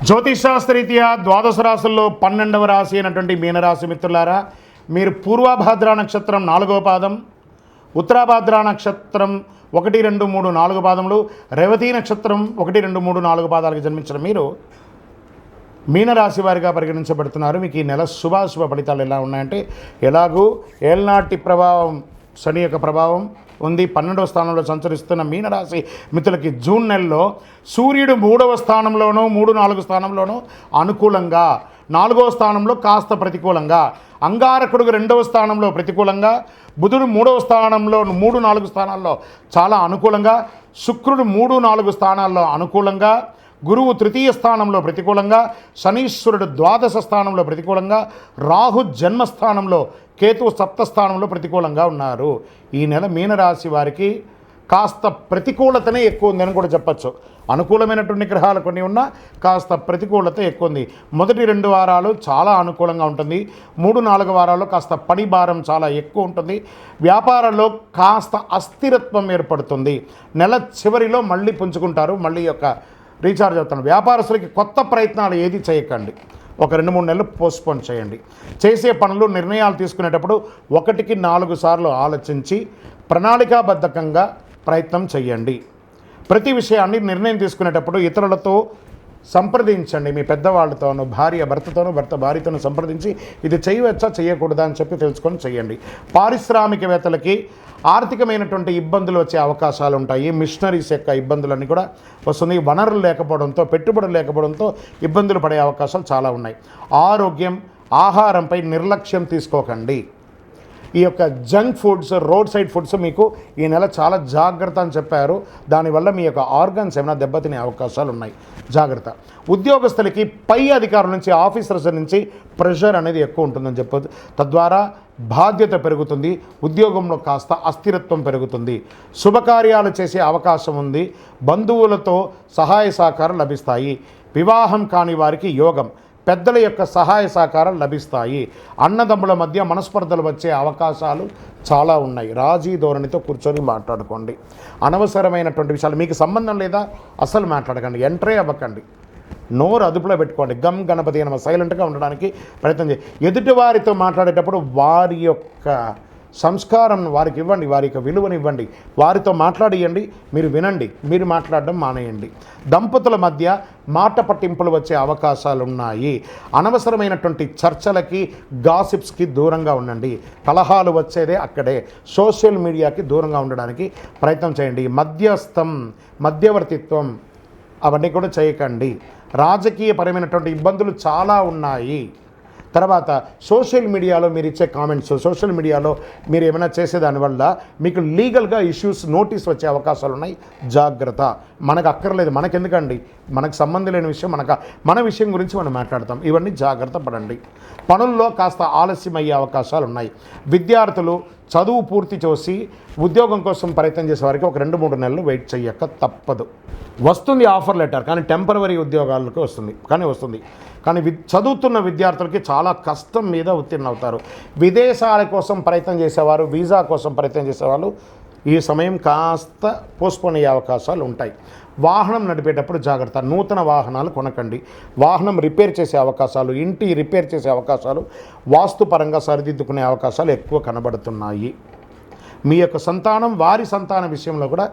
జ్యోతిషాస్త్రరీత్యా ద్వాదశ రాశుల్లో 12వ రాశి అయినటువంటి మీనరాశి మిత్రులారా, మీరు పూర్వభాద్ర నక్షత్రం 4వ పాదం, ఉత్తరాభాద్ర నక్షత్రం 1, 2, 3, 4 పాదములు, రేవతి నక్షత్రం 1, 2, 3, 4 పాదాలకు జన్మించిన మీరు మీనరాశి వారిగా పరిగణించబడుతున్నారు. మీకు ఈ నెల శుభాశుభ ఫలితాలు ఎలా ఉన్నాయంటే, ఎలాగూ ఏళ్నాటి ప్రభావం, శని యొక్క ప్రభావం ఉంది. 12వ స్థానంలో సంచరిస్తున్న మీనరాశి మిత్రులకి జూన్ నెలలో సూర్యుడు 3వ స్థానంలోనూ 3, 4 స్థానంలోనూ అనుకూలంగా, 4వ స్థానంలో కాస్త ప్రతికూలంగా, అంగారకుడు 2వ స్థానంలో ప్రతికూలంగా, బుధుడు 3వ స్థానంలో 3, 4 స్థానాల్లో చాలా అనుకూలంగా, శుక్రుడు 3, 4 స్థానాల్లో అనుకూలంగా, గురువు 3వ స్థానంలో ప్రతికూలంగా, శనీశ్వరుడు 12వ స్థానంలో ప్రతికూలంగా, రాహు జన్మస్థానంలో, కేతువు 7వ స్థానంలో ప్రతికూలంగా ఉన్నారు. ఈ నెల మీనరాశి వారికి కాస్త ప్రతికూలతనే ఎక్కువ ఉందని కూడా చెప్పచ్చు. అనుకూలమైనటువంటి గ్రహాలు కొన్ని ఉన్నా కాస్త ప్రతికూలత ఎక్కువ ఉంది. మొదటి 2 వారాలు చాలా అనుకూలంగా ఉంటుంది. 3, 4 వారాల్లో కాస్త పని భారం చాలా ఎక్కువ ఉంటుంది. వ్యాపారంలో కాస్త అస్థిరత్వం ఏర్పడుతుంది. నెల చివరిలో మళ్ళీ పుంజుకుంటారు, మళ్ళీ రీఛార్జ్ అవుతాను. వ్యాపారస్తులకి కొత్త ప్రయత్నాలు ఏది చేయకండి. ఒక 2-3 నెలలు పోస్ట్పోన్ చేయండి. చేసే పనులు, నిర్ణయాలు తీసుకునేటప్పుడు 1కి 4 సార్లు ఆలోచించి ప్రణాళికాబద్ధకంగా ప్రయత్నం చేయండి. ప్రతి విషయాన్ని నిర్ణయం తీసుకునేటప్పుడు ఇతరులతో సంప్రదించండి. మీ పెద్దవాళ్ళతోనూ, భార్య భర్తతోనూ, భర్త భార్యతోనూ సంప్రదించి ఇది చేయవచ్చా చేయకూడదా అని చెప్పి తెలుసుకొని చేయండి. పారిశ్రామికవేత్తలకి ఆర్థికమైనటువంటి ఇబ్బందులు వచ్చే అవకాశాలు ఉంటాయి. మిషనరీస్ యొక్క ఇబ్బందులన్నీ కూడా వస్తుంది. వనరులు లేకపోవడంతో, పెట్టుబడులు లేకపోవడంతో ఇబ్బందులు పడే అవకాశాలు చాలా ఉన్నాయి. ఆరోగ్యం, ఆహారంపై నిర్లక్ష్యం తీసుకోకండి. ఈ యొక్క junk foods, road side foods మీకు ఈ నెల చాలా జాగ్రత్త అని చెప్పారు. దానివల్ల మీ యొక్క ఆర్గన్స్ ఏమైనా దెబ్బతినే అవకాశాలు ఉన్నాయి, జాగ్రత్త. ఉద్యోగస్తులకి పై అధికారుల నుంచి, ఆఫీసర్స్ నుంచి ప్రెషర్ అనేది ఎక్కువ ఉంటుందని చెప్పొద్దు. తద్వారా బాధ్యత పెరుగుతుంది, ఉద్యోగంలో కాస్త అస్థిరత్వం పెరుగుతుంది. శుభకార్యాలు చేసే అవకాశం ఉంది. బంధువులతో సహాయ సహకారం లభిస్తాయి. వివాహం కాని వారికి యోగం, పెద్దల యొక్క సహాయ సహకారాలు లభిస్తాయి. అన్నదమ్ముల మధ్య మనస్పర్ధలు వచ్చే అవకాశాలు చాలా ఉన్నాయి. రాజీ ధోరణితో కూర్చొని మాట్లాడుకోండి. అనవసరమైనటువంటి విషయాలు, మీకు సంబంధం లేదా అసలు మాట్లాడకండి, ఎంట్రీ అవ్వకండి. నోరు అదుపులో పెట్టుకోండి. గమ్ గణపతి అయిన సైలెంట్గా ఉండడానికి ప్రయత్నం చేయండి. ఎదుటి వారితో మాట్లాడేటప్పుడు వారి యొక్క సంస్కారం వారికి ఇవ్వండి, వారి యొక్క విలువనివ్వండి. వారితో మాట్లాడియండి, మీరు వినండి, మీరు మాట్లాడడం మానేయండి. దంపతుల మధ్య మాట పట్టింపులు వచ్చే అవకాశాలు ఉన్నాయి. అనవసరమైనటువంటి చర్చలకి, గాసిప్స్కి దూరంగా ఉండండి. కలహాలు వచ్చేదే అక్కడే. సోషల్ మీడియాకి దూరంగా ఉండడానికి ప్రయత్నం చేయండి. మధ్యవర్తిత్వం అవన్నీ కూడా చేయకండి. రాజకీయపరమైనటువంటి ఇబ్బందులు చాలా ఉన్నాయి. తర్వాత సోషల్ మీడియాలో మీరు ఇచ్చే కామెంట్స్, సోషల్ మీడియాలో మీరు ఏమైనా చేసేదానివల్ల మీకు లీగల్గా ఇష్యూస్, నోటీస్ వచ్చే అవకాశాలు ఉన్నాయి. జాగ్రత్త. మనకు అక్కర్లేదు, మనకెందుకండి, మనకు సంబంధం లేని విషయం, మన విషయం గురించి మనం మాట్లాడతాం. ఇవన్నీ జాగ్రత్త పడండి. పనుల్లో కాస్త ఆలస్యం అయ్యే అవకాశాలు ఉన్నాయి. విద్యార్థులు చదువు పూర్తి చేసి ఉద్యోగం కోసం ప్రయత్నం చేసే వారికి ఒక 2-3 నెలలు వెయిట్ చేయక తప్పదు. వస్తుంది ఆఫర్ లెటర్, కానీ టెంపరవరీ ఉద్యోగాలకు వస్తుంది, కానీ చదువుతున్న విద్యార్థులకి చాలా కష్టం మీద ఉత్తీర్ణ అవుతారు. విదేశాల కోసం ప్రయత్నం చేసేవారు, వీసా కోసం ప్రయత్నం చేసేవాళ్ళు ఈ సమయం కాస్త పోస్ట్పోన్ అయ్యే అవకాశాలు ఉంటాయి. వాహనం నడిపేటప్పుడు జాగ్రత్త. నూతన వాహనాలు కొనకండి. వాహనం రిపేర్ చేసే అవకాశాలు, ఇంటి రిపేర్ చేసే అవకాశాలు, వాస్తుపరంగా సరిదిద్దుకునే అవకాశాలు ఎక్కువ కనబడుతున్నాయి. మీ యొక్క సంతానం, వారి సంతానం విషయంలో కూడా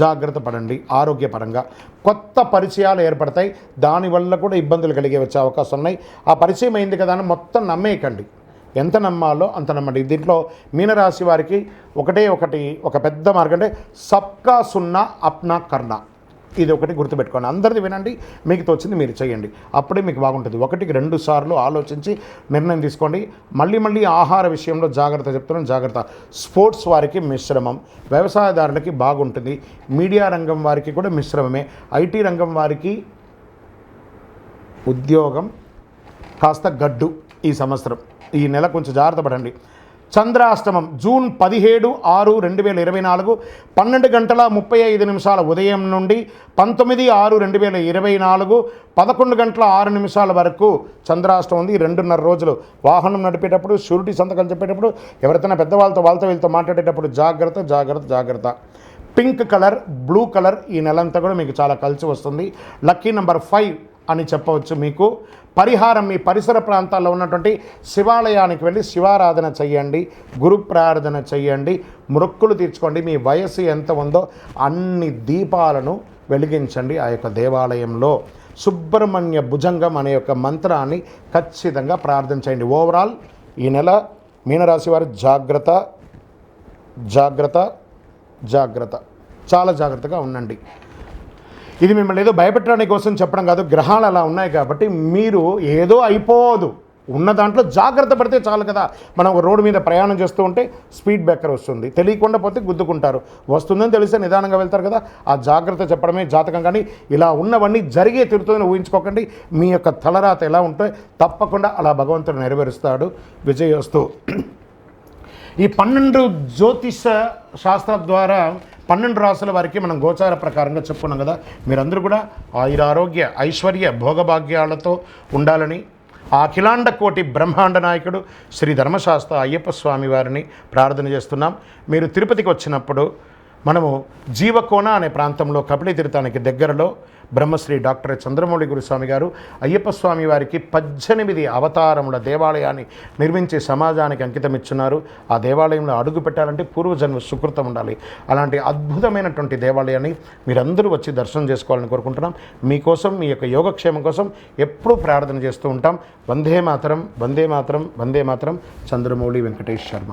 జాగ్రత్త పడండి. ఆరోగ్యపరంగా కొత్త పరిచయాలు ఏర్పడతాయి, దానివల్ల కూడా ఇబ్బందులు కలిగే వచ్చే అవకాశం ఉన్నాయి. ఆ పరిచయం అయింది కదా అని మొత్తం నమ్మేయకండి. ఎంత నమ్మాలో అంత నమ్మండి. దీంట్లో మీనరాశి వారికి ఒక పెద్ద మార్గం అంటే సబ్కా సున్నా అప్నా కర్నా. ఇది ఒకటి గుర్తుపెట్టుకోండి. అందరిది వినండి, మీకు తోచింది మీరు చేయండి. అప్పుడే మీకు బాగుంటుంది. 1కి 2 సార్లు ఆలోచించి నిర్ణయం తీసుకోండి. మళ్ళీ ఆహార విషయంలో జాగ్రత్త చెప్తున్నాను, జాగ్రత్త. స్పోర్ట్స్ వారికి మిశ్రమం, వ్యవసాయదారులకి బాగుంటుంది. మీడియా రంగం వారికి కూడా మిశ్రమమే. ఐటీ రంగం వారికి ఉద్యోగం కాస్త గడ్డు ఈ సంవత్సరం. ఈ నెల కొంచెం జాగ్రత్త పడండి. చంద్రాష్టమం జూన్ 17/6/2024 12:35 ఉదయం నుండి 19/6/2024 11:06 వరకు చంద్రాష్టమం ఉంది. 2.5 రోజులు. వాహనం నడిపేటప్పుడు, షూరిటీ సంతకాలు చెప్పేటప్పుడు, ఎవరైనా పెద్దవాళ్ళతో వీళ్ళతో మాట్లాడేటప్పుడు జాగ్రత్త. పింక్ కలర్, బ్లూ కలర్ ఈ నెలంతా కూడా మీకు చాలా కలిసి వస్తుంది. లక్కీ నెంబర్ 5 అని చెప్పవచ్చు. మీకు పరిహారం మీ పరిసర ప్రాంతాల్లో ఉన్నటువంటి శివాలయానికి వెళ్ళి శివారాధన చెయ్యండి, గురు ప్రార్థన చెయ్యండి, మొక్కులు తీర్చుకోండి. మీ వయసు ఎంత ఉందో అన్ని దీపాలను వెలిగించండి. ఆ యొక్క దేవాలయంలో సుబ్రహ్మణ్య భుజంగం అనే యొక్క మంత్రాన్ని ఖచ్చితంగా ప్రార్థన చేయండి. ఓవరాల్ ఈ నెల మీనరాశి వారు జాగ్రత్త జాగ్రత్త జాగ్రత్త, చాలా జాగ్రత్తగా ఉండండి. ఇది మిమ్మల్ని ఏదో భయపెట్టడానికి కోసం చెప్పడం కాదు, గ్రహాలు అలా ఉన్నాయి కాబట్టి మీరు ఏదో అయిపోదు, ఉన్న దాంట్లో జాగ్రత్త పడితే చాలు కదా. మనం ఒక రోడ్డు మీద ప్రయాణం చేస్తూ ఉంటే స్పీడ్ బ్రేకర్ వస్తుంది, తెలియకుండా పోతే గుద్దుకుంటారు, వస్తుందని తెలిస్తే నిదానంగా వెళ్తారు కదా. ఆ జాగ్రత్త చెప్పడమే జాతకం. కానీ ఇలా ఉన్నవన్నీ జరిగే తీరుతుందని ఊహించుకోకండి. మీ యొక్క తలరాత ఎలా ఉంటే తప్పకుండా అలా భగవంతుడు నెరవేరుస్తాడు. విజయోస్తు. ఈ 12 జ్యోతిష శాస్త్రం ద్వారా 12 రాసుల వారికి మనం గోచార ప్రకారంగా చెప్పుకున్నాం కదా. మీరందరూ కూడా ఆయురారోగ్య ఐశ్వర్య భోగభాగ్యాలతో ఉండాలని ఆ అఖిలాండ కోటి బ్రహ్మాండ నాయకుడు శ్రీ ధర్మశాస్త్ర అయ్యప్ప స్వామి వారిని ప్రార్థన చేస్తున్నాం. మీరు తిరుపతికి వచ్చినప్పుడు మనము జీవకోన అనే ప్రాంతంలో కపిల తీర్థానికి దగ్గరలో బ్రహ్మశ్రీ డాక్టర్ చంద్రమౌళి గురుస్వామి గారు అయ్యప్ప స్వామి వారికి 18 అవతారముల దేవాలయాన్ని నిర్మించి సమాజానికి అంకితం ఇచ్చున్నారు. ఆ దేవాలయంలో అడుగు పెట్టాలంటే పూర్వజన్మ సుకృతం ఉండాలి. అలాంటి అద్భుతమైనటువంటి దేవాలయాన్ని మీరందరూ వచ్చి దర్శనం చేసుకోవాలని కోరుకుంటున్నాం. మీకోసం మీ యొక్క యోగక్షేమం కోసం ఎప్పుడూ ప్రార్థన చేస్తూ ఉంటాం. వందే మాతరం, వందే మాతరం, వందే మాతరం. చంద్రమౌళి వెంకటేష్ శర్మ.